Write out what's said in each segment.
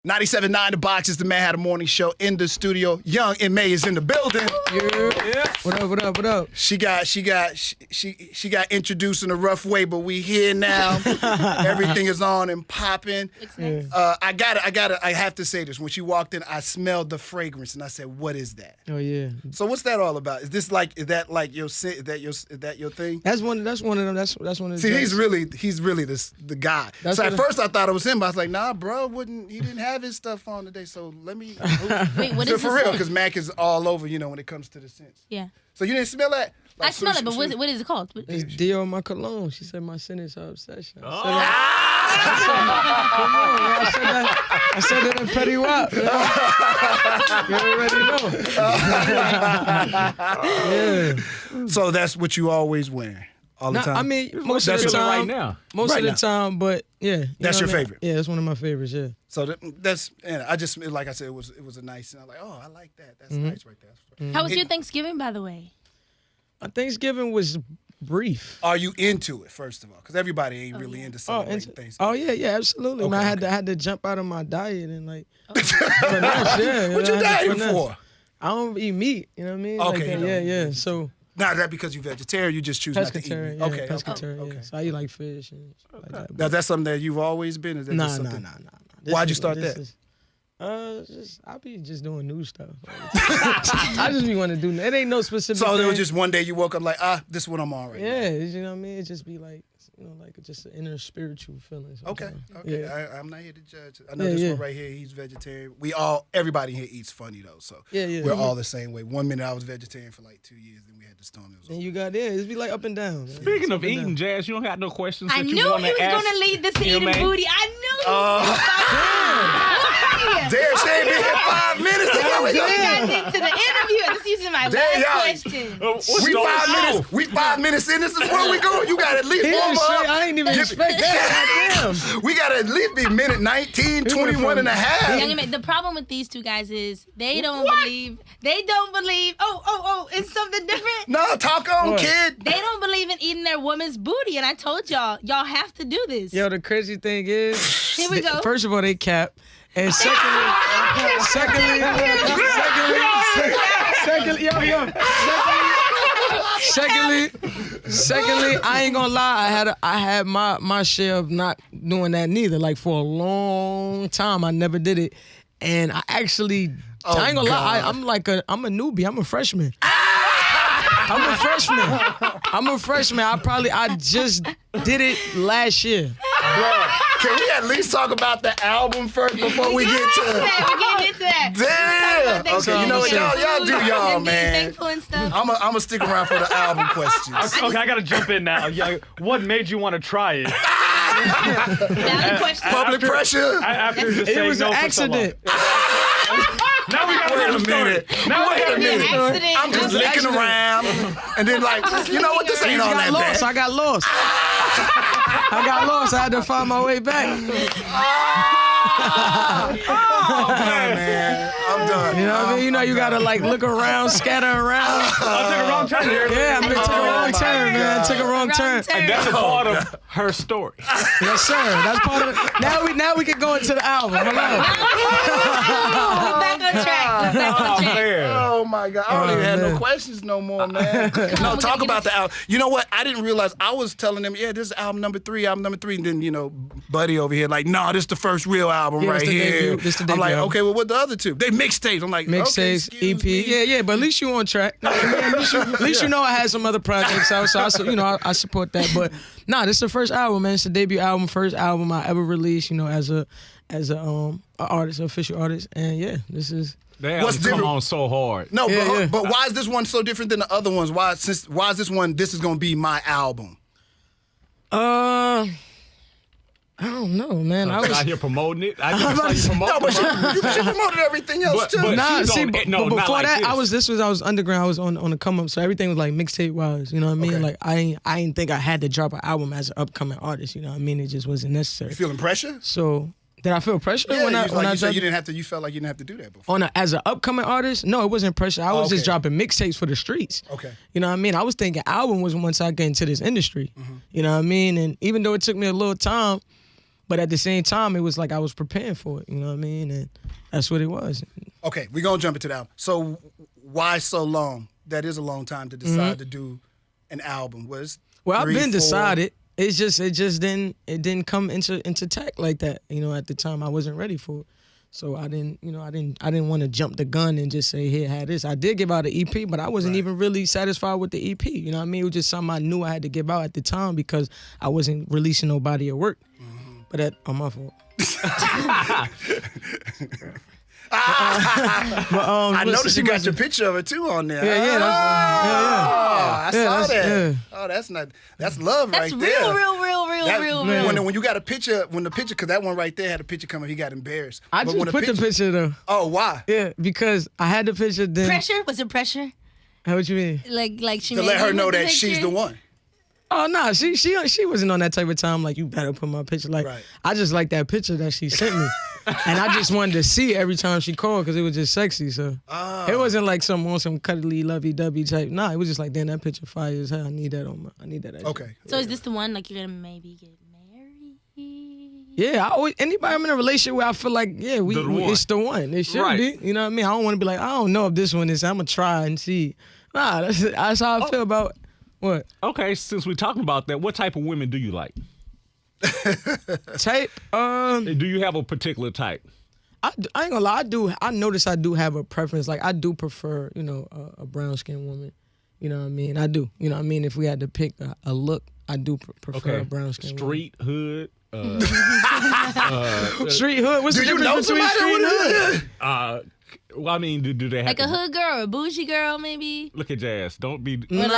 97.9 The Box is the Madd Hatta Morning Show in the studio. Young M.A. is in the building. Yeah. What up? She got introduced in a rough way, but we here now. Everything is on and popping. I have to say this. When she walked in, I smelled the fragrance and I said, "What is that?" Oh yeah. So what's that all about? Is that your thing? That's one of them. That's one of the. See, he's really the guy. That's so at first I thought it was him, but I was like, nah, bro, he didn't have his stuff on today, so let me. Wait, what is for real? Because Mac is all over, when it comes to the scents. Yeah. So you didn't smell that? I smell it, but what is it called? It's Dior my cologne. She said my sin is her obsession. Oh. I said that in Petty Wap. You already know. Yeah. So that's what you always wear all the time? I mean, most of the time. Right now. Most of the time, but yeah. That's your favorite? Yeah, it's one of my favorites, yeah. So that's, I just, like I said, it was a nice, and I was like, oh, I like that. That's nice right there. How was your Thanksgiving, by the way? My Thanksgiving was brief. Are you into it, first of all? Because everybody ain't really into celebrating Thanksgiving. Oh, yeah, absolutely. Okay, man, I had to jump out of my diet and What you dieting for? I don't eat meat, you know what I mean? Okay. Yeah. So Not that because you're vegetarian, you just choose not to eat meat. Yeah, Okay. pescatarian, Okay. yeah. So I eat like fish and shit like that. Now, that's something that you've always been? Is that Nah. just something? Why'd you start that? I be just doing new stuff. I just be wanting to do. It ain't no specific. So thing. it was just one day you woke up like, this is what I'm on right now. Yeah, you know what I mean. It just be like, just an inner spiritual feeling. Okay. Yeah. I'm not here to judge. I know this one right here. He's vegetarian. Everybody here eats funny though. So we're all the same way. 1 minute I was vegetarian for like 2 years, then we had to storm. And you got it's be like up and down. Man. Speaking of eating, Jazz, you don't have no questions. I that knew you he want was to ask going to lead this to eating M.A.? booty. I knew. Damn, she ain't been here 5 minutes. I got into the interview. This is my last question. We 5 minutes in. This is where we go. You got at least warm up. I ain't even expect that. Goddamn. We got to at least be minute 19, 21 and a half. Young man, the problem with these two guys is they don't believe. Oh, it's something different. No, talk on, kid. They don't believe in eating their woman's booty, and I told y'all have to do this. Yo, the crazy thing is, Here we go. First of all, they cap. And secondly, I ain't gonna lie, I had my share of not doing that neither. Like for a long time, I never did it, and I actually, I ain't gonna lie, I'm a newbie, I'm a freshman. I'm a freshman. I just did it last year. Bro, can we at least talk about the album first before we get to that? Damn. Okay, you know what, y'all do y'all, man. I'm gonna stick around for the album questions. Okay, I gotta jump in now. What made you want to try it? Valid question. Public pressure. After just It saying was no an for so long. accident. Now we gotta Wait know a the story. minute. Now Wait a minute. Accident. I'm just licking around, and then you know what? This ain't all that bad. I got lost. I had to find my way back. Oh, man. I'm done. You know what I mean? You gotta look around, scatter around. I took a wrong turn here. Yeah, I took a wrong turn, man. I took a wrong turn. And that's a part of her story. Yes, sir. That's part of it. Now we can go into the album. Hello. Back on track. Man. Oh my God! I don't even have no questions no more, man. No, talk about the album. You know what? I didn't realize. I was telling them, this is album number 3, and then Buddy over here like, this is the first real album right here. I'm like, okay, well, what the other two? They mixtapes. I'm like, mixtapes, okay, EP. Yeah, but at least you on track. At least you know I had some other projects out, so I support that. But this is the first album, man. It's the debut album, first album I ever released, as a artist, official artist, and this is. What's come on so hard. No, but why is this one so different than the other ones? Why is this one? This is gonna be my album. I don't know, man. I was out here promoting it. I think She promoted everything else too. But before that, I was underground. I was on the come up, so everything was like mixtape wise. You know what I mean? Okay. Like I ain't think I had to drop an album as an upcoming artist. You know what I mean? It just wasn't necessary. You feeling pressure? So. Did I feel pressure Yeah, when I said you didn't have to. You felt like you didn't have to do that before. As an upcoming artist? No, it wasn't pressure. I was just dropping mixtapes for the streets. Okay. You know what I mean? I was thinking album was once I get into this industry. You know what I mean? And even though it took me a little time, But at the same time, it was like I was preparing for it. You know what I mean? And that's what it was. Okay, we're gonna jump into that. So why so long? That is a long time to decide to do an album. Well, 3, I've been 4? decided. It just didn't come into tech like that. You know, at the time I wasn't ready for it. So I didn't want to jump the gun and just say, here, have this. I did give out an EP, but I wasn't even really satisfied with the EP. You know what I mean? It was just something I knew I had to give out at the time because I wasn't releasing no body of work. But that, my fault. I noticed you got your picture of it too on there. Yeah. I saw that. Yeah. Oh, that's love That's right there. real. When you got a picture, because that one right there had a picture coming, he got embarrassed. I But just when put the picture though. Oh, why? Yeah, because I had the picture then. Pressure? Was it pressure? How what you mean? Like she To made let her you know with the that she's picture? the one. Oh no, she wasn't on that type of time. Like you better put my picture. Like Right. I just like that picture that she sent me, and I just wanted to see it every time she called because it was just sexy. So it wasn't like some cuddly lovey-dovey type. Nah, it was just like, damn, that picture fire as hell. I need that on my. I need that. Okay. So is this the one? Like you're gonna maybe get married? Yeah, anybody I'm in a relationship with, I feel like it's the one. It should be. You know what I mean? I don't want to be like, I don't know if this one is. I'm gonna try and see. Nah, that's how I feel about. What? Okay, since we're talking about that, what type of women do you like? Type? Do you have a particular type? I ain't gonna lie. I notice I do have a preference. Like I do prefer, a brown skinned woman. You know what I mean? I do. You know what I mean? If we had to pick a look, I do prefer a brown skinned woman. Street, hood. Street hood. What's Do the you difference know between somebody street with and hood? Well, I mean, do they have Like a hood girl or a bougie girl, maybe? Look at Jazz. Don't be. No, like-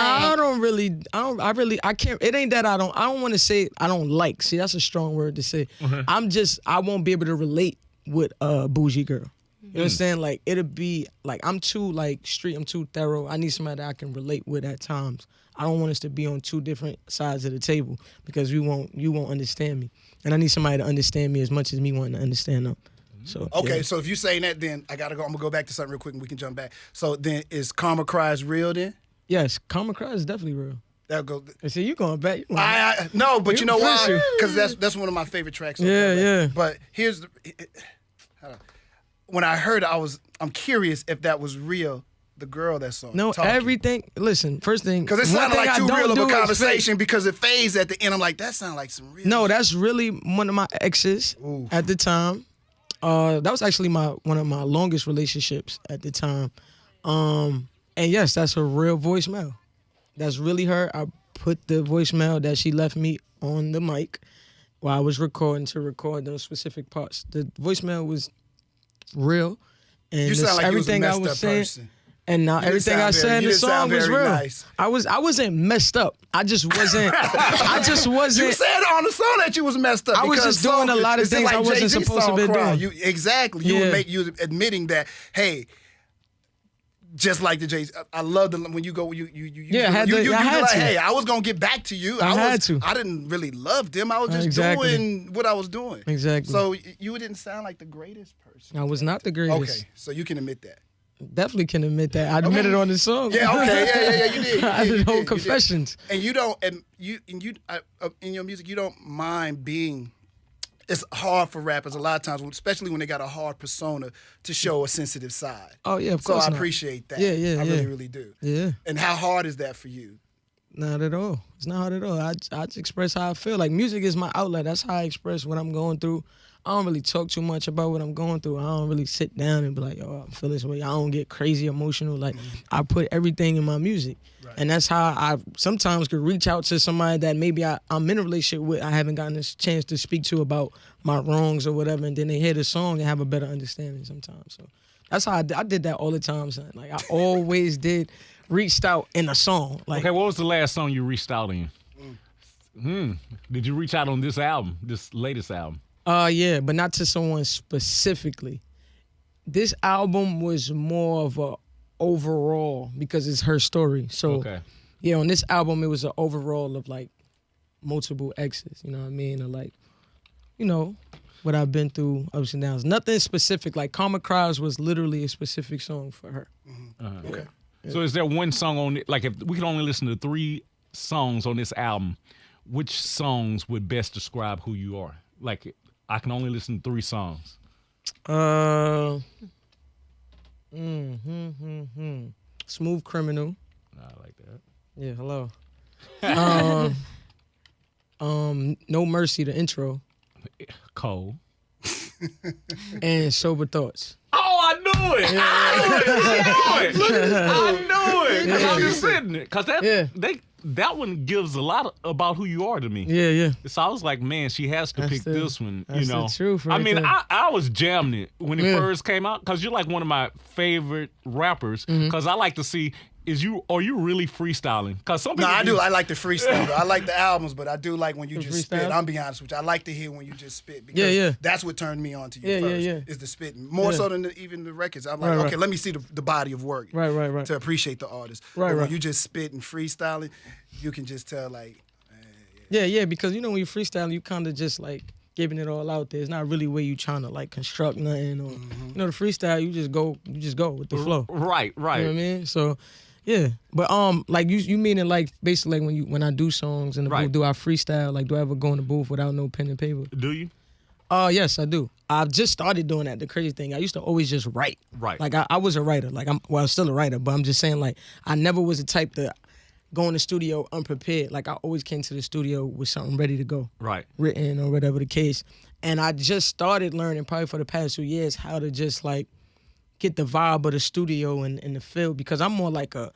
I can't. It ain't that I don't want to say I don't like. See, that's a strong word to say. I won't be able to relate with a bougie girl. You know what I'm saying? Like it'll be like I'm too like street. I'm too thorough. I need somebody that I can relate with at times. I don't want us to be on two different sides of the table because you won't understand me, and I need somebody to understand me as much as me wanting to understand them. So Okay, yeah. so if you're saying that, then I'm gonna go back to something real quick and we can jump back. So then is Karma Cries real then? Yes, Karma Cry is definitely real. That'll go. And see, you going back? You going I no, but you know why? official. Because that's one of my favorite tracks. on Yeah, that yeah. record. But here's when I heard it, I'm curious if that was real. The girl that song. No, everything. Listen, first thing. Because it one sounded thing like I too don't real of do a is fake. conversation because it fades at the end. I'm like, that sounds like some real. No, shit. that's really one of my exes at the time. That was actually one of my longest relationships at the time. And yes, that's her real voicemail. That's really her. I put the voicemail that she left me on the mic while I was recording to record those specific parts. The voicemail was real. And You sound like everything you was I a was messed up saying. person. And now didn't everything sound I very- said in you the didn't song sound was very real. nice. I wasn't messed up. I just wasn't. You said on the song that you was messed up. I was because just doing a lot of it's just things I like wasn't Jay-Z's supposed to song be Cry. doing. Exactly. You admitting that, hey, just like the Jay-Z. I love when you go, you had you to. like, hey, I was going to get back to you. I had to. I didn't really love them. I was just Exactly. doing what I was doing. Exactly. So you didn't sound like the greatest person. I was not the greatest. Okay, so you can admit that. Definitely can admit that. I admitted on the song. Yeah, okay, yeah, you did. I did you whole did. confessions. And you don't, in your music, you don't mind being. It's hard for rappers a lot of times, especially when they got a hard persona, to show a sensitive side. Oh yeah, of So course. I not. appreciate that. Yeah, I yeah. really do. Yeah, And how hard is that for you? not at all. It's not hard at all. I just express how I feel. Like music is my outlet. That's how I express what I'm going through. I don't really talk too much about what I'm going through. I don't really sit down and be like, oh, I feel this way. I don't get crazy emotional. Like I put everything in my music. Right. And that's how I sometimes could reach out to somebody that maybe I'm in a relationship with. I haven't gotten this chance to speak to about my wrongs or whatever. And then they hear the song and have a better understanding sometimes. So that's how I did that all the time, son. Like I always reached out in a song. Like, Okay, what was the last song you reached out in? Did you reach out on this album, this latest album? Yeah, but not to someone specifically. This album was more of a overall because it's her story. So Okay. yeah, on this album it was an overall of like multiple exes, you know what I mean? Or like, what I've been through, ups and downs. Nothing specific. Like Karma Cries was literally a specific song for her. Okay. So is there one song on it? Like if we could only listen to 3 songs on this album, which songs would best describe who you are? Like, I can only listen to 3 songs. Smooth Criminal. I like that. Yeah, hello. No Mercy, the intro, Cole. and Sober Thoughts. Oh, I knew it. I knew it. Because I was sitting there. Because that one gives a lot about who you are to me. Yeah, yeah. So I was like, man, she has to pick this one. That's You know, the truth. I Right mean, there. I was jamming it when it first came out because you're like one of my favorite rappers. Because I like to see. Are you really freestyling? Because some people No, I do. I like the freestyle. I like the albums, but I do like when you just freestyle? spit. I'm be honest with you. I like to hear when you just spit because that's what turned me on to you first. Is the spitting more so than even the records. I'm like, okay, let me see the body of work. Right. To appreciate the artist. Right. When you just spit and freestyling, you can just tell like. Yeah, because when you freestyle, you kind of just like giving it all out there. It's not really where you trying to like construct nothing or the freestyle. You just go with the flow. Right. You know what I mean? So. Yeah, but like you meaning like basically like when I do songs in the booth, do I freestyle? Like, do I ever go in the booth without no pen and paper? Do you? Yes, I do. I've just started doing that. The crazy thing, I used to always just write. Right. Like I was a writer. Like I'm still a writer, but I'm just saying like I never was the type to go in the studio unprepared. Like I always came to the studio with something ready to go. Right. Written or whatever the case. And I just started learning probably for the past 2 years how to just like get the vibe of the studio and the feel, because I'm more like a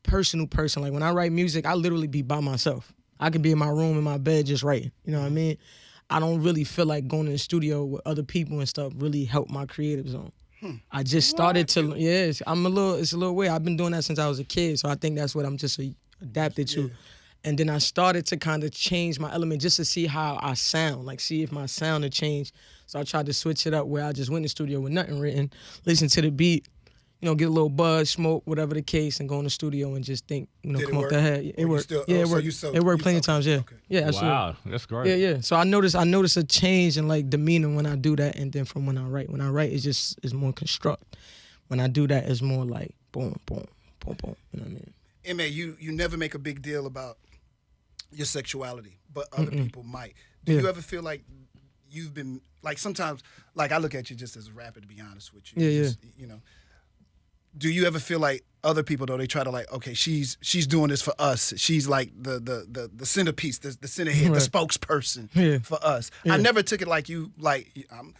personal person. Like when I write music, I literally be by myself. I could be in my room in my bed just writing. You know what I mean? I don't really feel like going in the studio with other people and stuff really help my creative zone. I just started to, it's a little weird. I've been doing that since I was a kid, so I think that's what I'm just adapted to. And then I started to kind of change my element just to see how I sound, like see if my sound had changed. So I tried to switch it up where I just went in the studio with nothing written, listen to the beat, get a little buzz, smoke, whatever the case, and go in the studio and just think, come off the head. It worked. It worked. It worked plenty of times, yeah. Okay. Yeah, absolutely. Wow, that's great. Yeah. So I notice a change in like demeanor when I do that, and then from when I write. When I write, it's more construct. When I do that, it's more like boom, boom, boom, boom. You know what I mean? M.A., you never make a big deal about your sexuality, but other people might. Do you ever feel like you've been, like sometimes, like I look at you just as a rapper, to be honest with you. Yeah. Do you ever feel like other people, though, they try to like, okay, she's doing this for us. She's like the centerpiece, the centerhead, the spokesperson for us. I never took it like you, like, I'm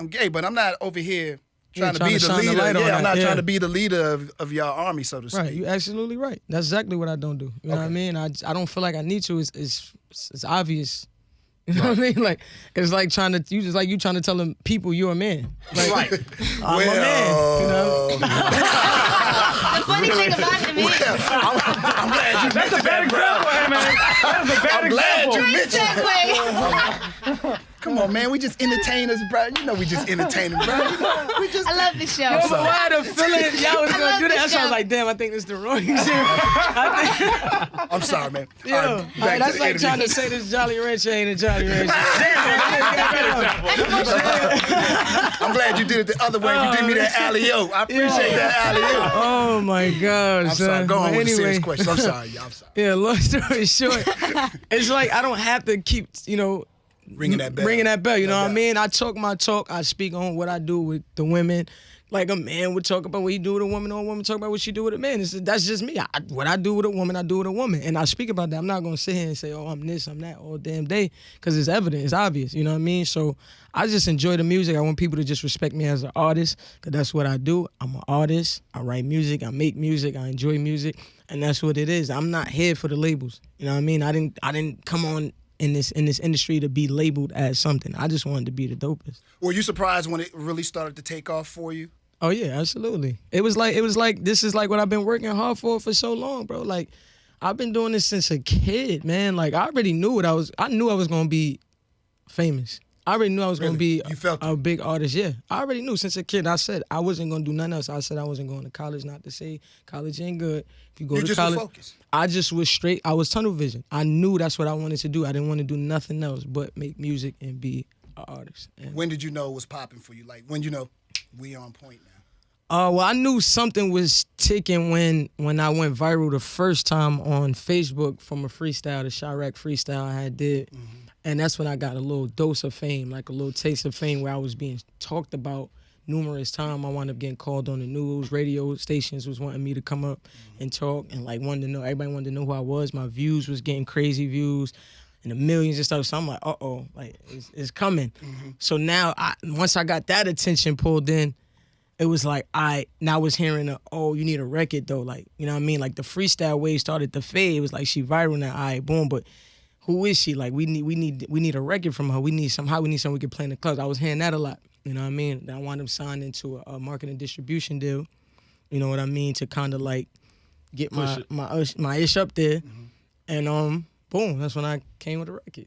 gay, but I'm not over here trying to be the leader. I'm not trying to be the leader of your army, so to speak. Right, you're absolutely right. That's exactly what I don't do. You know what I mean? I don't feel like I need to. It's obvious. You know what I mean? Like it's like trying to tell them people you're a man. Like, I'm a man. You know. The funny thing about it is, I'm glad you That's a bad example, man. That's a bad example. Great segue. Come on, man. We just entertainers, bro. You know we just entertaining, bro. I love the show. But why I had a feeling y'all was gonna do that? That's why I was like, damn, I think this is the wrong example. I'm sorry, man. Yo, that's like trying to say this Jolly Rancher ain't a Jolly Rancher. I'm glad you did it the other way. You did me that alley-o. I appreciate that alley-o. Oh my gosh. I'm sorry. Go on with the serious question. I'm sorry. Yeah, long story short, it's like I don't have to keep, ringing that bell. You know what I mean? I talk my talk. I speak on what I do with the women. Like a man would talk about what he do with a woman, or a woman talk about what she do with a man. That's just me. What I do with a woman, I do with a woman. And I speak about that. I'm not going to sit here and say, oh, I'm this, I'm that all damn day, because it's evident. It's obvious. You know what I mean? So I just enjoy the music. I want people to just respect me as an artist, because that's what I do. I'm an artist. I write music. I make music. I enjoy music. And that's what it is. I'm not here for the labels. You know what I mean? I didn't come on in this industry to be labeled as something. I just wanted to be the dopest. Were you surprised when it really started to take off for you? Oh yeah, absolutely. It was like this is like what I've been working hard for so long, bro. Like I've been doing this since a kid, man. Like I already knew I knew I was gonna be famous. I already knew I was gonna be a big artist. Yeah, I already knew since a kid. I said I wasn't gonna do nothing else. I said I wasn't going to college. Not to say college ain't good. If you go to college, focused. I just was straight. I was tunnel vision. I knew that's what I wanted to do. I didn't want to do nothing else but make music and be an artist. And when did you know it was popping for you? Like when you know we on point now? Well, I knew something was ticking when I went viral the first time on Facebook from a freestyle, the Chirac freestyle I had did. And that's when I got a little dose of fame, like a little taste of fame where I was being talked about numerous times. I wound up getting called on the news. Radio stations was wanting me to come up and talk and like wanted to know, everybody wanted to know who I was. My views was getting crazy views and the millions and stuff. So I'm like, uh-oh, like it's coming. So now, once I got that attention pulled in, it was like, now I was hearing, oh, you need a record though. Like, you know what I mean? Like the freestyle wave started to fade. It was like she viral now, boom, but who is she? Like we need a record from her. We need something we can play in the clubs. I was hearing that a lot. You know what I mean? Then I wound up signing into a marketing distribution deal. You know what I mean? To kind of like get my ish up there. And boom, that's when I came with a record.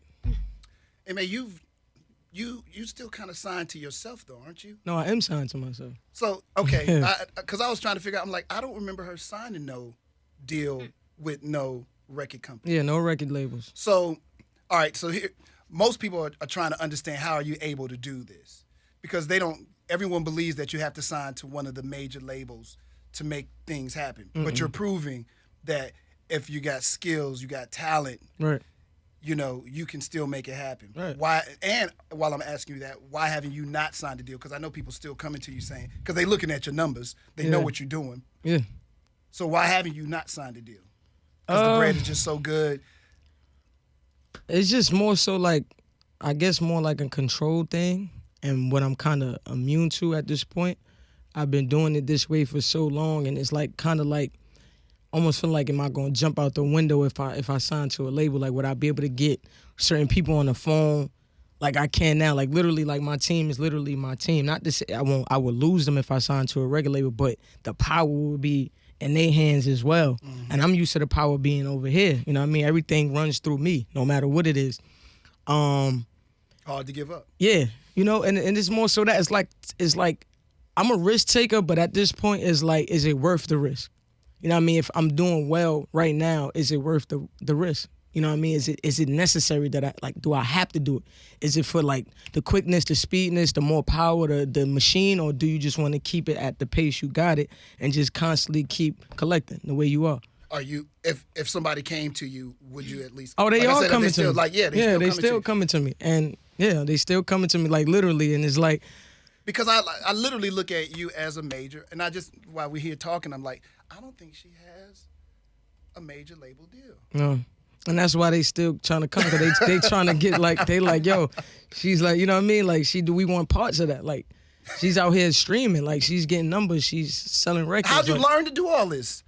Hey man, you still kind of signed to yourself though, aren't you? No, I am signed to myself. So okay, because I was trying to figure out. I'm like, I don't remember her signing no deal with no record company. Yeah, no record labels. So, all right. So here, most people are trying to understand how are you able to do this, because they don't. Everyone believes that you have to sign to one of the major labels to make things happen. But you're proving that if you got skills, you got talent, right? You know, you can still make it happen. Right. Why? And while I'm asking you that, why haven't you not signed a deal? Because I know people still coming to you saying, because they looking at your numbers, they know what you're doing. Yeah. So why haven't you not signed a deal? Because the bread is just so good. It's just more so like, I guess more like a control thing, and what I'm kind of immune to at this point. I've been doing it this way for so long, and it's like kind of like, almost feel like, am I going to jump out the window if I sign to a label? Like, would I be able to get certain people on the phone like I can now? Like, literally, like, my team is literally my team. Not to say I would lose them if I signed to a regular label, but the power would be in their hands as well. And I'm used to the power being over here. You know what I mean? Everything runs through me, no matter what it is. Hard to give up. Yeah. You know, and it's more so that it's like I'm a risk taker, but at this point, it's like, is it worth the risk? You know what I mean? If I'm doing well right now, is it worth the risk? You know what I mean? Is it necessary that do I have to do it? Is it for like the quickness, the speedness, the more power, the machine, or do you just want to keep it at the pace you got it and just constantly keep collecting the way you are? Are you, if somebody came to you, would you at least? Oh, they like all said, coming they to me. They still coming to me. And yeah, they still coming to me, like literally, and it's like, because I literally look at you as a major, and while we're here talking, I'm like, I don't think she has a major label deal. No. And that's why they still trying to come, because they trying to get like, they like, yo, she's like, you know what I mean? Like, we want parts of that. Like, she's out here streaming, like she's getting numbers, she's selling records. How'd you learn to do all this?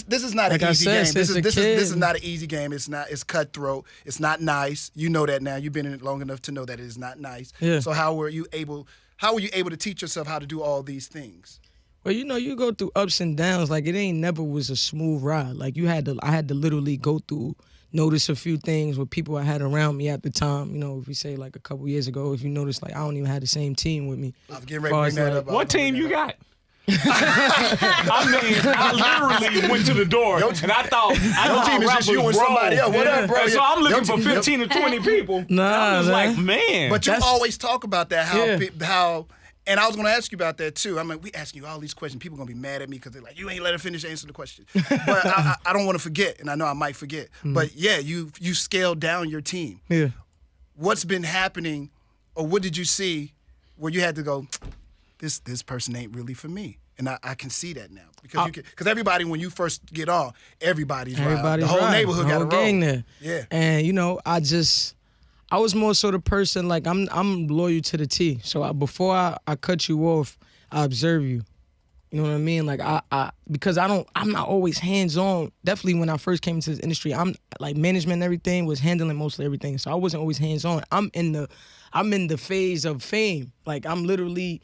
This is not an easy game. This is not an easy game. It's cutthroat. It's not nice. You know that now. You've been in it long enough to know that it is not nice. Yeah. So how were you able to teach yourself how to do all these things? Well, you know, you go through ups and downs. Like, it ain't never was a smooth ride. Like, I had to literally go through, notice a few things with people I had around me at the time. You know, if we say like a couple years ago, if you notice, like, I don't even have the same team with me. I was getting ready to bring that up. What team you got? I literally went to the door, and I thought your team is just you and somebody else. What up, bro? And so I'm looking for 15 to 20 people. I was like, man. But you always talk about that, how. And I was going to ask you about that, too. I mean, we asking you all these questions. People going to be mad at me because they're like, you ain't let her finish answering the question. But I don't want to forget, and I know I might forget. But, yeah, you scaled down your team. Yeah. What's been happening, or what did you see where you had to go, this person ain't really for me? And I can see that now. Because everybody, when you first get on, everybody's right. The whole neighborhood got a gang there. Yeah. And, you know, I was more so the person, like, I'm loyal to the T. So before I cut you off, I observe you. You know what I mean? Like, because I'm not always hands-on. Definitely when I first came into this industry, I'm like, management and everything was handling mostly everything. So I wasn't always hands-on. I'm in the phase of fame. Like, I'm literally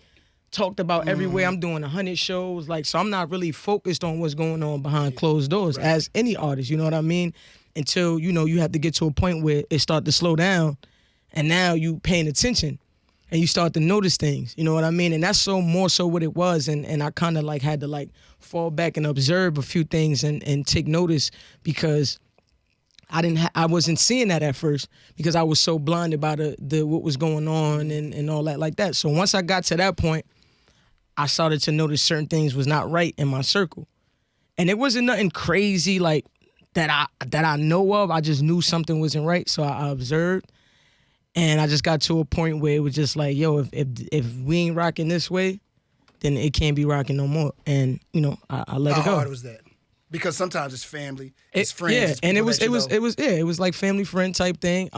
talked about everywhere. I'm doing 100 shows. Like, so I'm not really focused on what's going on behind closed doors as any artist. You know what I mean? Until, you know, you have to get to a point where it start to slow down, and now you paying attention and you start to notice things. You know what I mean? And that's more so what it was. And I kind of like had to like fall back and observe a few things and take notice, because I wasn't seeing that at first, because I was so blinded by the what was going on and all that like that. So once I got to that point, I started to notice certain things was not right in my circle. And it wasn't nothing crazy like that I know of. I just knew something wasn't right, so I observed. And I just got to a point where it was just like, yo, if we ain't rocking this way, then it can't be rocking no more. And, you know, I let it go. How hard was that? Because sometimes it's family, it's friends. Yeah, it's and it people was like family friend type thing.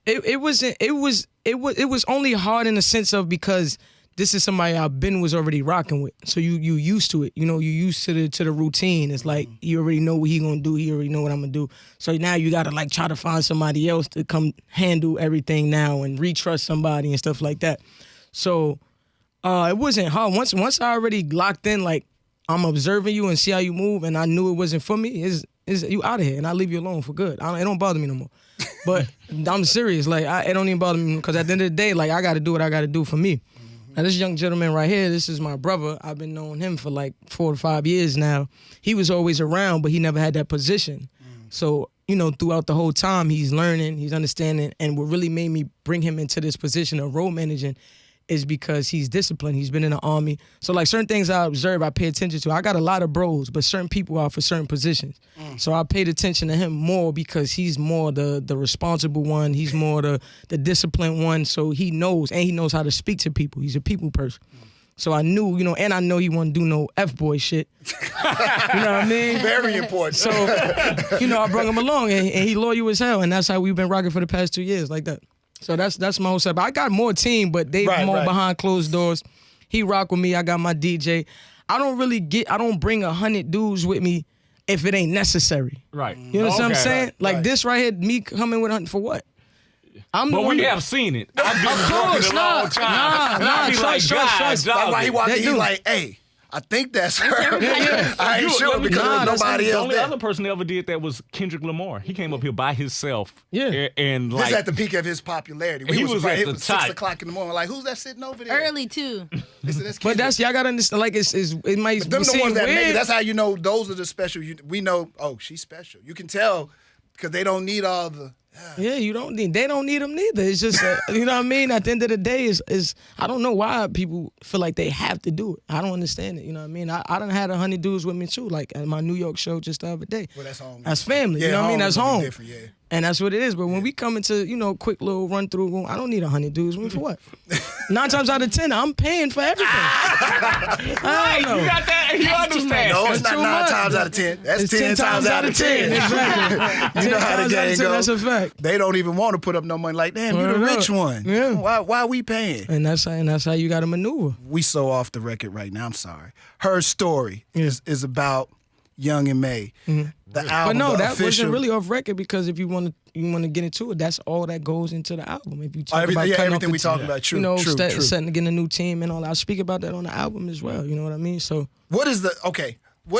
It was only hard in the sense of because this is somebody I've been was already rocking with. So you used to it. You know, you used to the routine. It's like you already know what he gonna do, he already know what I'm gonna do. So now you gotta like try to find somebody else to come handle everything now and retrust somebody and stuff like that. So it wasn't hard. Once I already locked in, like I'm observing you and see how you move, and I knew it wasn't for me, is you out of here, and I leave you alone for good. It don't bother me no more. But I'm serious. Like it don't even bother me because at the end of the day, like I gotta do what I gotta do for me. Now, this young gentleman right here, this is my brother. I've been knowing him for like 4 to 5 years now. He was always around, but he never had that position. So, you know, throughout the whole time, he's learning, he's understanding. And what really made me bring him into this position of road managing is because he's disciplined. He's been in the Army. So, like, certain things I observe, I pay attention to. I got a lot of bros, but certain people are for certain positions. So I paid attention to him more because he's more the responsible one. He's more the disciplined one. So he knows, and he knows how to speak to people. He's a people person. So I knew, you know, and I know he wouldn't do no F-boy shit. You know what I mean? Very important. So, you know, I brought him along, and he loyal as hell. And that's how we've been rocking for the past 2 years, like that. So that's my whole setup. I got more team, but they more behind closed doors. He rock with me. I got my DJ. I don't bring 100 dudes with me if it ain't necessary. Right. You know what I'm saying? Like this right here, me coming with 100 for what? But we have seen it. I've been course, a long time. Nah, trust. That's why he walked in, he's like, hey, I think that's her. I ain't sure because nobody else The only there. other person that ever did that was Kendrick Lamar. He came up here by himself. Yeah. And This like, at the peak of his popularity. He was at it the was top. 6 o'clock in the morning. Like, who's that sitting over there? Early too. They said, "That's But Kendrick." y'all gotta understand. Like it might Them the seem ones that weird. make it. That's how you know those are the special. We know, oh, she's special. You can tell because they don't need all the. Yeah, they don't need them neither. It's just, you know what I mean? At the end of the day, is I don't know why people feel like they have to do it. I don't understand it, you know what I mean? I done had 100 dudes with me too, like at my New York show just the other day. Well, that's home. That's family, you know what I mean? That's gonna be home. different, yeah. And that's what it is. But when we come into, you know, quick little run through, I don't need 100 dudes. I mean, for what? 9 times out of 10, I'm paying for everything. I don't know. you got that? You understand? No, it's That's not too 9 much. times out of 10. That's It's 10 times out of 10. Exactly. You know 10 how the times out of game 10, goes. That's a fact. They don't even want to put up no money. Like, damn, you the Word up. rich one. Yeah. Why we paying? And that's how you got to maneuver. We so off the record right now. I'm sorry. Her story is about Young and May. The But album, no, the that official, wasn't really off record because if you want to get into it, that's all that goes into the album. If you talk everything- about yeah, cutting off everything the we talk team, about, true, you know, true. setting to get a new team and all that. I speak about that on the album as well. You know what I mean? So What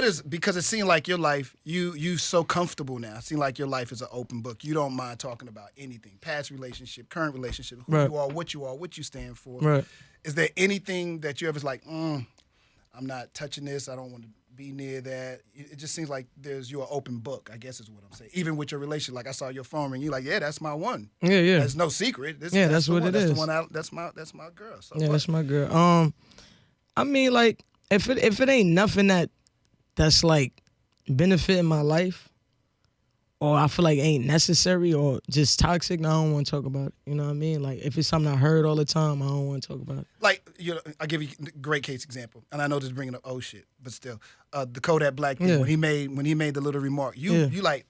is because it seemed like your life, you so comfortable now. It seemed like your life is an open book. You don't mind talking about anything. Past relationship, current relationship, who Right. you are, what you stand for. Right. Is there anything that you ever like, I'm not touching this, I don't want to be near that? It just seems like you're an open book, I guess is what I'm saying. Even with your relationship, like I saw your phone ring, you're like, yeah, that's my one. yeah. There's no secret. That's the what one. it That's is. The one that's my girl. So Yeah, what? that's my girl. I mean, like, if it ain't nothing that's like benefiting my life, or I feel like ain't necessary or just toxic, no, I don't want to talk about it. You know what I mean? Like, if it's something I heard all the time, I don't want to talk about it. Like, I'll give you a great case example, and I know this is bringing up old shit, but still, the Kodak Black thing, Yeah. when he made the little remark, you like,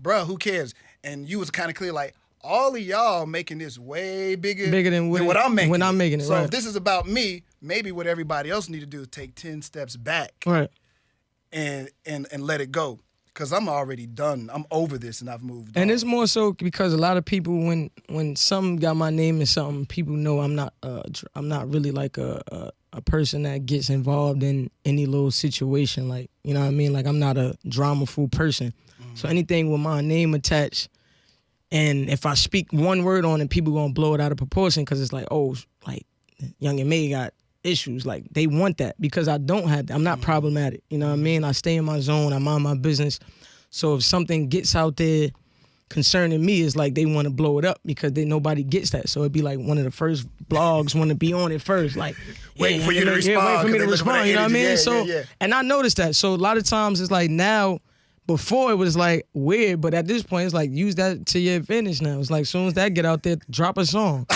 bruh, who cares? And you was kind of clear, like, all of y'all making this way bigger than what I'm making. when I'm making it. So right. if this is about me, maybe what everybody else need to do is take 10 steps back Right. and let it go. Because I'm already done. I'm over this, and I've moved on. And it's more so because a lot of people, when something got my name in something, people know I'm not really like a person that gets involved in any little situation. Like, you know what I mean? Like, I'm not a dramaful person. So anything with my name attached, and if I speak one word on it, people gonna blow it out of proportion because it's like, oh, like Young and May got issues. Like, they want that because I don't have that. I'm not problematic. You know what I mean? I stay in my zone. I mind my business. So if something gets out there concerning me is like they want to blow it up because nobody gets that. So it'd be like one of the first blogs want to be on it first, like waiting for you to respond. Yeah, waiting for me to respond. You know what I mean? Yeah. And I noticed that. So a lot of times it's like now. Before it was like weird, but at this point it's like use that to your advantage now. It's like as soon as that get out there, drop a song,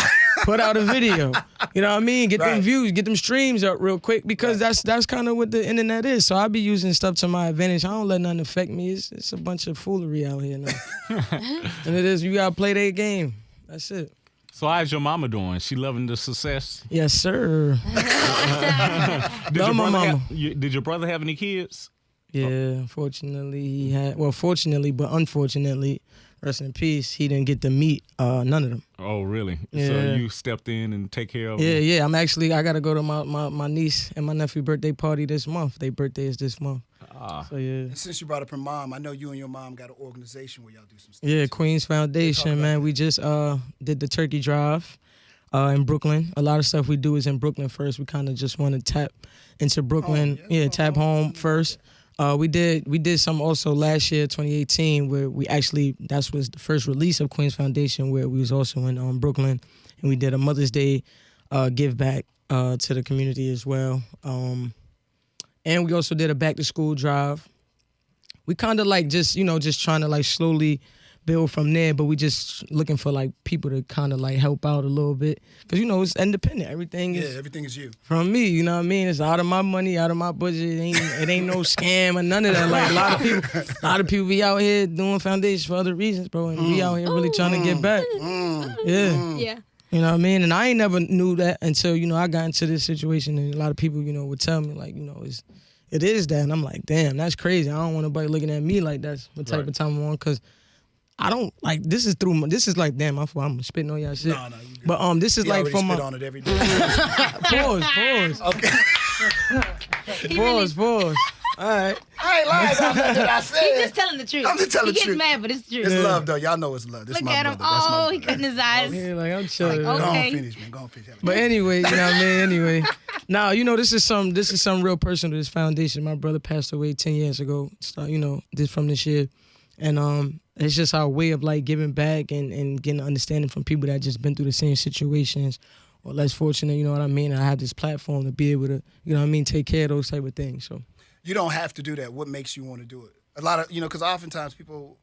put out a video. You know what I mean? Get them views, get them streams up real quick because that's kind of what the internet is. So I be using stuff to my advantage. I don't let nothing affect me. It's a bunch of foolery out here now. And it is, you gotta play their game. That's it. So how's your mama doing? She loving the success? Yes, sir. Love my mama. Did your brother have any kids? Yeah, fortunately he had. Well, fortunately, but unfortunately, rest in peace, he didn't get to meet none of them. Oh, really? Yeah. So you stepped in and take care of them? Yeah. I gotta go to my niece and my nephew birthday party this month. Their birthday is this month. So yeah. And since you brought up her mom, I know you and your mom got an organization where y'all do some stuff. Yeah, Queens Foundation, man. We just did the turkey drive in Brooklyn. A lot of stuff we do is in Brooklyn first. We kind of just want to tap into Brooklyn. Tap home first. We did some also last year, 2018, where that was the first release of Queens Foundation, where we was also in Brooklyn, and we did a Mother's Day give back to the community as well. And we also did a back to school drive. We kind of like just trying to like slowly build from there, but we just looking for like people to kind of like help out a little bit because it's independent. Everything is you from me. You know what I mean? It's out of my money, out of my budget. It ain't no scam or none of that. Like a lot of people be out here doing foundations for other reasons, bro, and we out here really trying to get back. Yeah. You know what I mean? And I ain't never knew that until I got into this situation, and a lot of people would tell me like it is that, and I'm like, damn, that's crazy. I don't want nobody looking at me like that's what type of time I'm on because. I don't like this is like damn my fault. I'm spitting on y'all shit. No, you good. But this is like from spit on it every day. pause. Okay. Pause. All right. I ain't lying about nothing I said. He's just telling the truth. I'm just telling the truth. He gets mad, but it's true. It's love though. Y'all know it's love. This Look my at brother. him. Oh, he cutting his eyes. Yeah, like I'm chilling. Like, Go okay. on, finish, man. Go on, finish. But anyway, you know what I mean. Anyway, now this is some real personal. This foundation. My brother passed away 10 years ago. So, this from this year, and it's just our way of like giving back and getting understanding from people that just been through the same situations or less fortunate. You know what I mean? I have this platform to be able to, take care of those type of things. So you don't have to do that. What makes you want to do it? A lot of because oftentimes people.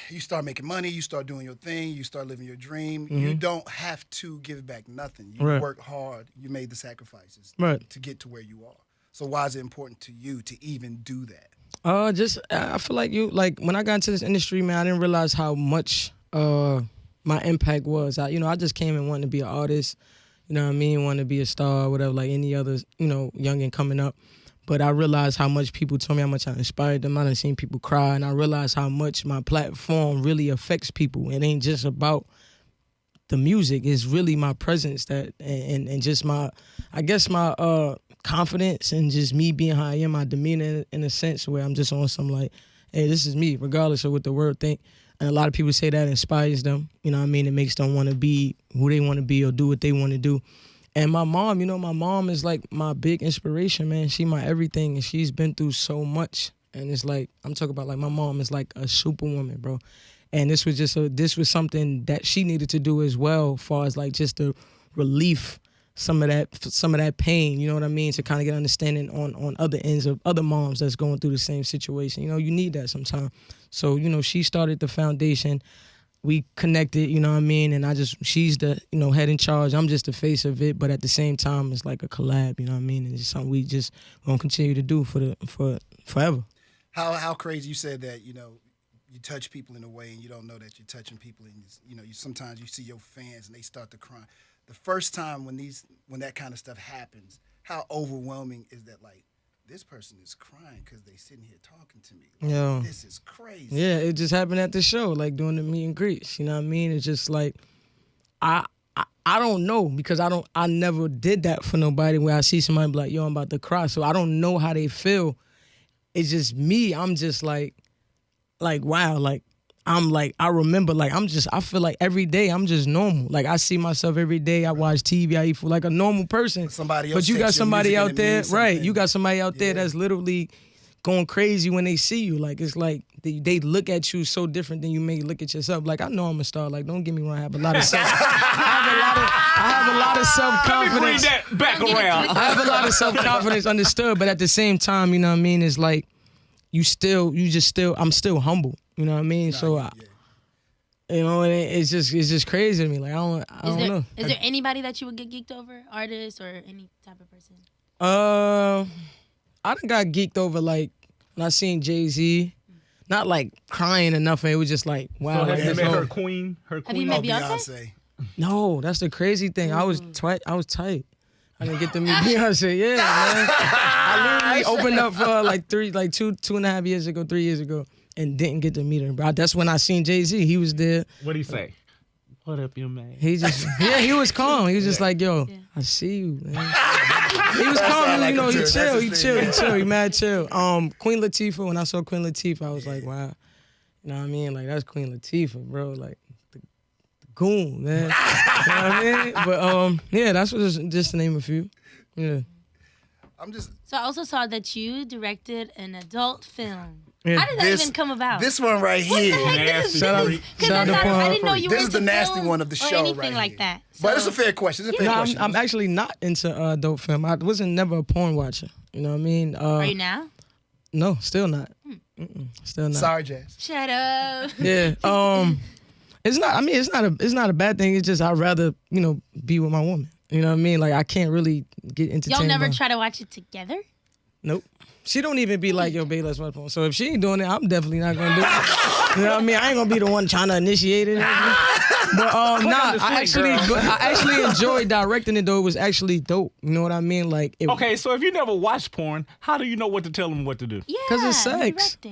You start making money, you start doing your thing, you start living your dream. Mm-hmm. You don't have to give back nothing. You work hard, you made the sacrifices to get to where you are. So why is it important to you to even do that? I feel like when I got into this industry, man, I didn't realize how much my impact was. I just came and wanted to be an artist, you know what I mean, wanted to be a star, whatever, like any other, youngin' coming up. But I realized how much people told me how much I inspired them. I done seen people cry, and I realized how much my platform really affects people. It ain't just about the music. It's really my presence and just my confidence and just me being how I am, my demeanor in a sense where I'm just on some like, hey, this is me, regardless of what the world think. And a lot of people say that inspires them. You know what I mean? It makes them want to be who they want to be or do what they want to do. And my mom, my mom is like my big inspiration, man. She my everything, and she's been through so much. And it's like, I'm talking about like my mom is like a superwoman, bro. And this was something that she needed to do as well, as far as like just the relief, some of that pain, you know what I mean, to kind of get understanding on other ends of other moms that's going through the same situation. You need that sometimes. So, she started the foundation. We connected, you know what I mean? And she's the, head in charge. I'm just the face of it. But at the same time, it's like a collab, you know what I mean? And it's something we just going to continue to do for forever. How crazy you said that, you touch people in a way and you don't know that you're touching people. And, you sometimes you see your fans and they start to cry. The first time when that kind of stuff happens, how overwhelming is that? Like, this person is crying because they sitting here talking to me. Like, this is crazy. Yeah, it just happened at the show, like doing the meet and greets. You know what I mean? It's just like, I don't know because I never did that for nobody where I see somebody be like, yo, I'm about to cry. So I don't know how they feel. It's just me. I'm just like wow, like, I'm like, I remember, like, I feel like every day I'm just normal. Like, I see myself every day. I watch TV. I eat food like a normal person. Somebody else but you got somebody out there, right? You got somebody out there Yeah. that's literally going crazy when they see you. Like, it's like they look at you so different than you may look at yourself. Like, I know I'm a star. Like, don't get me wrong. I have a lot of self-confidence. Bring that back around. I have a lot of self-confidence, understood, but at the same time, you know what I mean, it's like I'm still humble. You know what I mean? You know, and it's just crazy to me. Like, I don't know. Is there anybody that you would get geeked over? Artist or any type of person? I done got geeked over, like, when I seen Jay-Z. Not like crying or nothing. It was just like, wow. So like, have you met her queen? Have you met Beyonce? No, that's the crazy thing. I was tight. I didn't get to meet Beyonce. Yeah, man. I literally opened up for like 2.5 years ago, 3 years ago, and didn't get to meet her. But that's when I seen Jay-Z. He was there. What'd he say? What up, you man? He just, he was calm. He was just like, yo, I see you, man. He was calm, you know, he chill. He mad chill. Queen Latifah, when I saw Queen Latifah, I was like, wow. You know what I mean? Like, that's Queen Latifah, bro. Like, the goon, man. You know what I mean? But, yeah, that's just to name a few. Yeah. So I also saw that you directed an adult film. Yeah. How did that even come about? This one right here. Shout out to I didn't know you were This is the nasty one of the show, or anything right like here. that. But it's a fair question. It's a fair question. I'm actually not into adult film. I wasn't never a porn watcher. You know what I mean? Are you now? No, still not. Still not. Sorry, Jazz. Shut up. Yeah. It's not. I mean, it's not a bad thing. It's just I'd rather be with my woman. You know what I mean? Like I can't really get entertained. Y'all never by... try to watch it together? Nope. She don't even be like, yo, babe, let's watch porn. So if she ain't doing it, I'm definitely not gonna do it. You know what I mean? I ain't gonna be the one trying to initiate it. But I actually enjoyed directing it though. It was actually dope. You know what I mean? Like okay, so if you never watched porn, how do you know what to tell them what to do? Yeah. Because it's sex. directing.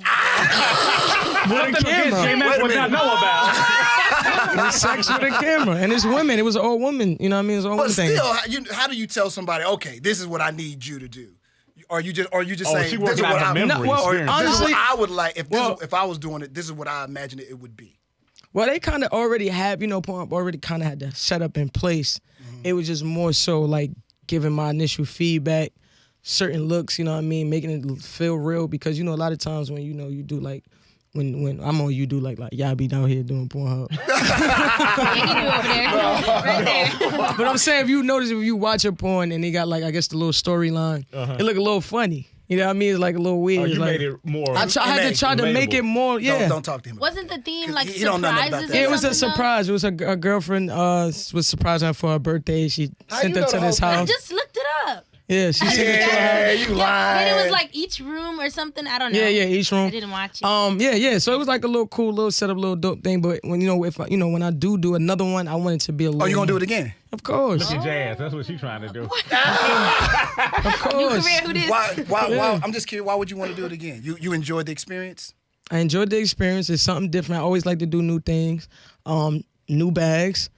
With a camera. J-Mac would not know about. It's sex with a camera. And it's women. It was an old woman. You know what I mean? It's an old But woman thing. still, how do you tell somebody, okay, this is what I need you to do? Or you just saying, she this is working what out her memory experience. this is honestly, what I would like. If I was doing it, this is what I imagine it would be. Well, they kind of already have, porn already kind of had the setup in place. It was just more so like giving my initial feedback, certain looks, you know what I mean, making it feel real because, a lot of times when, you do like, when I'm on, you do like y'all be down here doing Pornhub. Right there. But I'm saying, if you watch a porn and they got like, I guess the little storyline, it look a little funny. You know what I mean? It's like a little weird. Oh, you like, made it more. I had to try to make it more, yeah. Don't talk to him. Wasn't the theme like he don't know nothing about surprises? that. It was a something, surprise. It was a girlfriend was surprising her for her birthday. She sent you her know to the this whole though? I house. just looked it up. Yeah, she sent it to her. Yeah, you lying. Then it was like each room or something. I don't know. Yeah, each room. I didn't watch it. Yeah. So it was like a little cool, little setup, little dope thing. But when when I do another one, I want it to be a little. Oh, you gonna do it again? Of course. Look at Jazz. That's what she's trying to do. Of course. Career, who this? Why? I'm just curious. Why would you want to do it again? You enjoyed the experience? I enjoyed the experience. It's something different. I always like to do new things, new bags.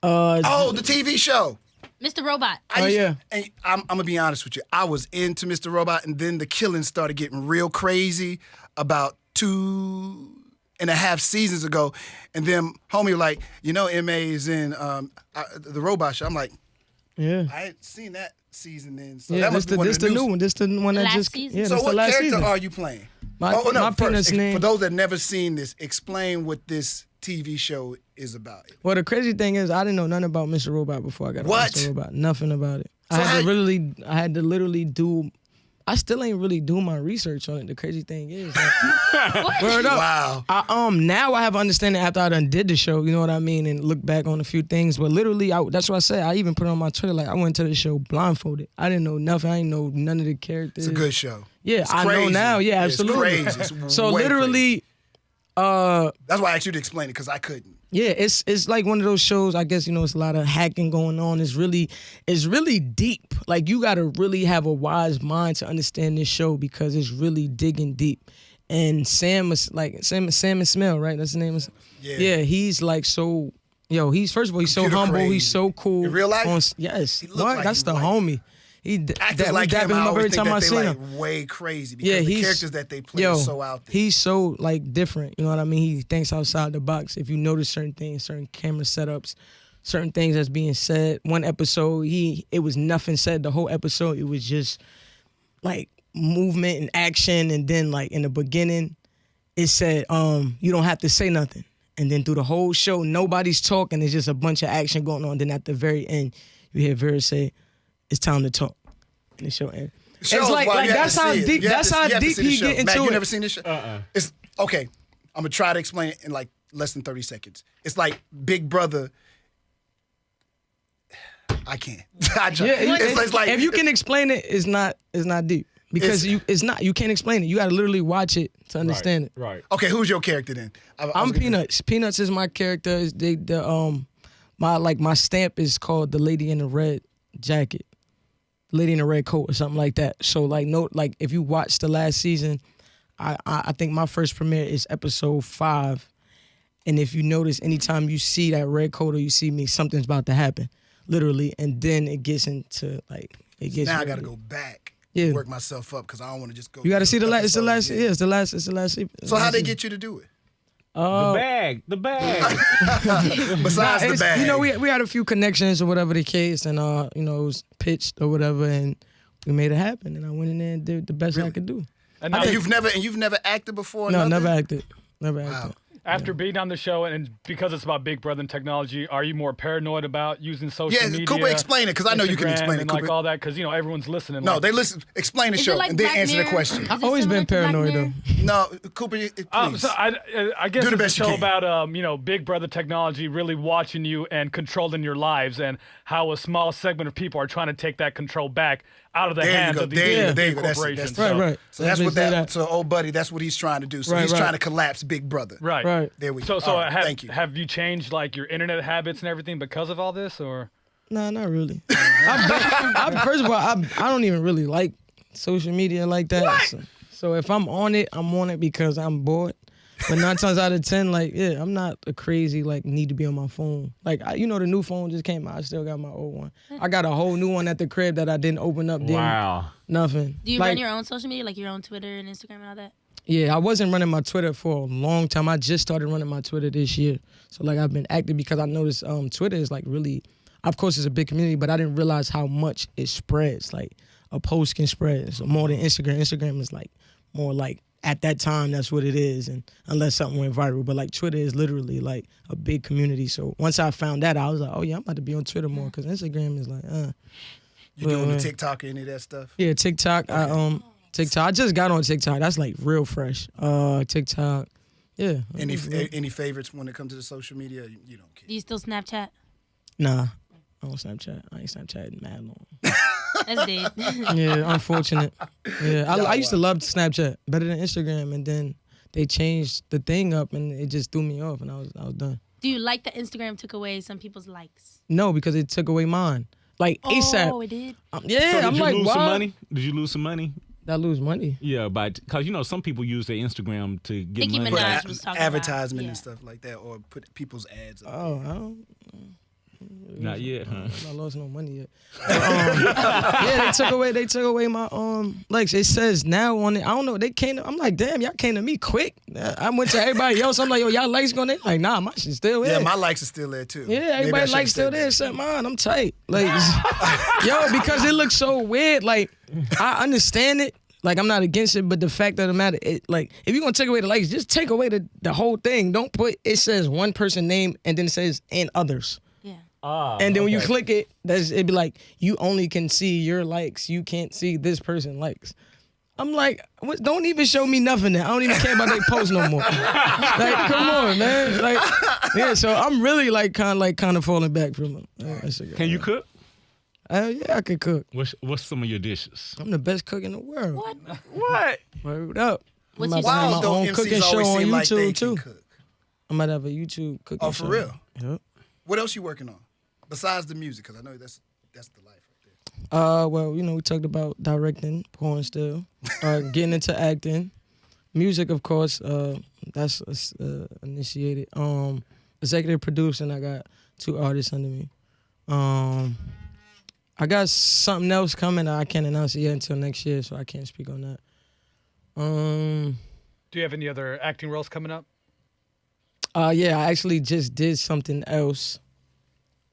The TV show. Mr. Robot. And I'm gonna be honest with you. I was into Mr. Robot, and then the killings started getting real crazy about 2.5 seasons ago. And then homie was like, MA is in the Robot show. I'm like, Yeah. I ain't seen that season then. So Yeah, that must be one of the new new one. This the one that last just. season. Yeah, So this the what last character season. are you playing? My First, penis name. for those that never seen this, explain what this TV show is about. Well, the crazy thing is, I didn't know nothing about Mr. Robot before I got on What? Mr. Robot. Nothing about it. So I had to literally do. I still ain't really do my research on it. The crazy thing is, like, word up. Wow. Now I have understanding after I done did the show. You know what I mean, and look back on a few things. But literally, that's what I said. I even put it on my Twitter. Like I went to the show blindfolded. I didn't know nothing. I didn't know none of the characters. It's a good show. Yeah, It's I know crazy. now. Yeah, absolutely. It's crazy. It's So way literally, crazy. That's why I asked you to explain it, because I couldn't. yeah, it's like one of those shows. I guess it's a lot of hacking going on. It's really deep. Like you got to really have a wise mind to understand this show because it's really digging deep. And Sam and Smell, right? That's the name. Yeah, he's like so. He's first of all, he's so Computer humble. crazy. He's so cool. In real life? Yes. He look What? like That's he the like- homie. Actors like him, I up always every think time that I they see like him. way crazy because the characters that they play are so out there. He's so like different. You know what I mean? He thinks outside the box. If you notice certain things, certain camera setups, certain things that's being said. One episode, it was nothing said. The whole episode, it was just like movement and action, and then like in the beginning, it said you don't have to say nothing, and then through the whole show, nobody's talking. It's just a bunch of action going on. Then at the very end, you hear Vera say, "It's time to talk," and the show ends. It's like that's how deep. That's how deep he get into Matt, it. you never seen this show? It's okay. I'm gonna try to explain it in like less than 30 seconds. It's like Big Brother. I can't. It's like if you can explain it, it's not deep because you can't explain it. You got to literally watch it to understand it. Right. Okay, who's your character then? I'm Peanuts. Peanuts is my character. My stamp is called the Lady in the Red Jacket, Lady in the Red Coat, or something like that. So like if you watch the last season, I think my first premiere is episode 5, and if you notice, anytime you see that red coat or you see me, something's about to happen, literally, and then it gets into like it gets. Now I got to go back. Yeah. Work myself up because I don't want to just go. You got to see the last. It's the last. Yeah. Yeah, it's the last. So how they get you to do it? The bag. Besides the bag, you know, we had a few connections or whatever the case, and it was pitched or whatever, and we made it happen. And I went in there and did the best I could do. And you've never acted before? No, never acted. Never acted. After being on the show, and because it's about Big Brother and technology, are you more paranoid about using social media? Yeah, Cooper, explain it, because I know you can explain it, and Cooper. like all that, because everyone's listening. No, they listen. Explain the Is it show like and then Black answer the Mirror? question. I've always been paranoid though. No, Cooper, please. So I guess Do the it's a best you show can. about Big Brother technology really watching you and controlling your lives, and how a small segment of people are trying to take that control back out of the hands of these big corporations. Right. So that's what So old buddy, that's what he's trying to do. So he's trying to collapse Big Brother. Right. There we go. So Thank you. have you changed like your internet habits and everything because of all this, or? Nah, not really. First of all, I don't even really like social media like that. What? So if I'm on it because I'm bored. But 9 times out of 10, I'm not a crazy need to be on my phone. The new phone just came out. I still got my old one. I got a whole new one at the crib that I didn't open up. Wow. Nothing. Do you run your own social media, like your own Twitter and Instagram and all that? Yeah, I wasn't running my Twitter for a long time. I just started running my Twitter this year. So I've been active because I noticed Twitter is really, of course it's a big community, but I didn't realize how much it spreads. A post can spread. So more than Instagram. Instagram is more at that time, that's what it is, and unless something went viral. But Twitter is literally a big community. So once I found that, I was like, oh yeah, I'm about to be on Twitter more because Instagram is You doing the TikTok or any of that stuff? Yeah, TikTok. Okay. TikTok. I just got on TikTok. That's real fresh. TikTok. Yeah. Any favorites when it comes to the social media? You don't care. Do you still Snapchat? Nah, I don't Snapchat. I ain't Snapchatting mad long. That's dead. Yeah, unfortunate. Yeah, I used to love Snapchat better than Instagram, and then they changed the thing up, and it just threw me off, and I was done. Do you like that Instagram took away some people's likes? No, because it took away mine. ASAP. Oh, it did? Yeah, So I'm did you lose wow. some money? Did you lose some money? Did I lose money? Yeah, because some people use their Instagram to get Nicki money. Minaj was talking advertisement about, and stuff like that, or put people's ads up. Oh, I don't. Not yet, huh? I lost no money yet. But, yeah, they took away my likes. It says now on it. I don't know. They came. I'm like, damn, y'all came to me quick. I went to everybody else. I'm like, yo, y'all likes going there? Like, nah, my shit's still there. Yeah, my likes are still there too. Yeah, everybody likes still there except mine. I'm tight. Yo, because it looks so weird. I understand it. I'm not against it, but the fact of the matter, if you're gonna take away the likes, just take away the whole thing. Don't put it says one person name and then it says and others. And then when you click it, it'd be you only can see your likes. You can't see this person likes. I'm like, what, don't even show me nothing then. I don't even care about they post no more. Come on, man. Yeah, so I'm really kind of falling back from Instagram. Can you cook? Yeah, I can cook. What's some of your dishes? I'm the best cook in the world. What? Word up. What's I'm your about to have my don't own MCs cooking always show on seem like they YouTube can too. cook? I might have a YouTube cooking show. Oh, for real? Yep. What else you working on besides the music? Because I know that's the life right there. Well, we talked about directing, porn still, getting into acting, music, of course. That's initiated. Executive producing. I got 2 artists under me. I got something else coming. I can't announce it yet until next year, so I can't speak on that. Do you have any other acting roles coming up? Yeah, I actually just did something else,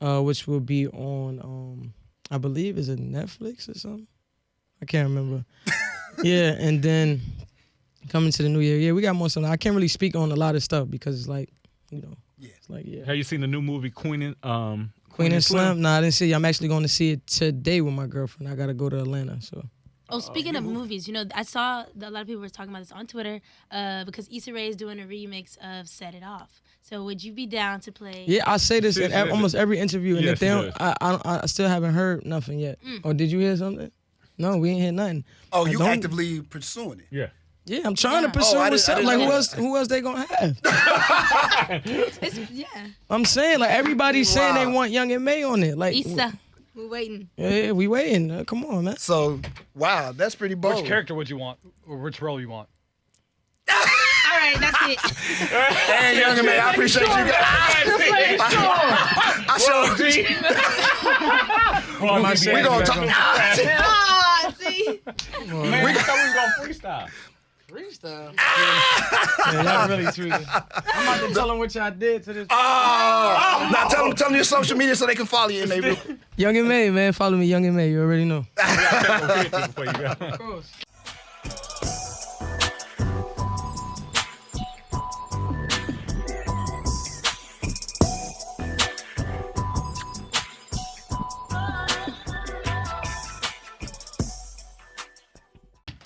which will be on, I believe, is it Netflix or something? I can't remember. Yeah, and then coming to the new year, we got more stuff. I can't really speak on a lot of stuff because it's like, it's like, Have you seen the new movie Queen and Slim? Nah, I didn't see it. I'm actually going to see it today with my girlfriend. I got to go to Atlanta, so. Oh, speaking of movies, I saw that a lot of people were talking about this on Twitter because Issa Rae is doing a remix of Set It Off. So would you be down to play? Yeah, I say this in almost every interview, and if they don't, I still haven't heard nothing yet. Or did you hear something? No, we ain't heard nothing. Oh, you actively pursuing it? Yeah. Yeah, I'm trying to pursue myself. Like, who else they gonna have? I'm saying, like, everybody's saying they want Young and May on it. Like, Issa, we're waiting. Yeah, we waiting. Come on, man. So, wow, that's pretty bold. Which character would you want, or which role you want? All right, that's it. Hey, Young and May, I appreciate you guys. I showed you. We gonna talk. See? Man, we thought we was gonna freestyle. Freestyle? Yeah, y'all really tweaking. I'm about to tell them what y'all did to this. Now tell them your social media so they can follow you. And they Young and May, man. Follow me, Young and May. You already know. Before you go. Of course.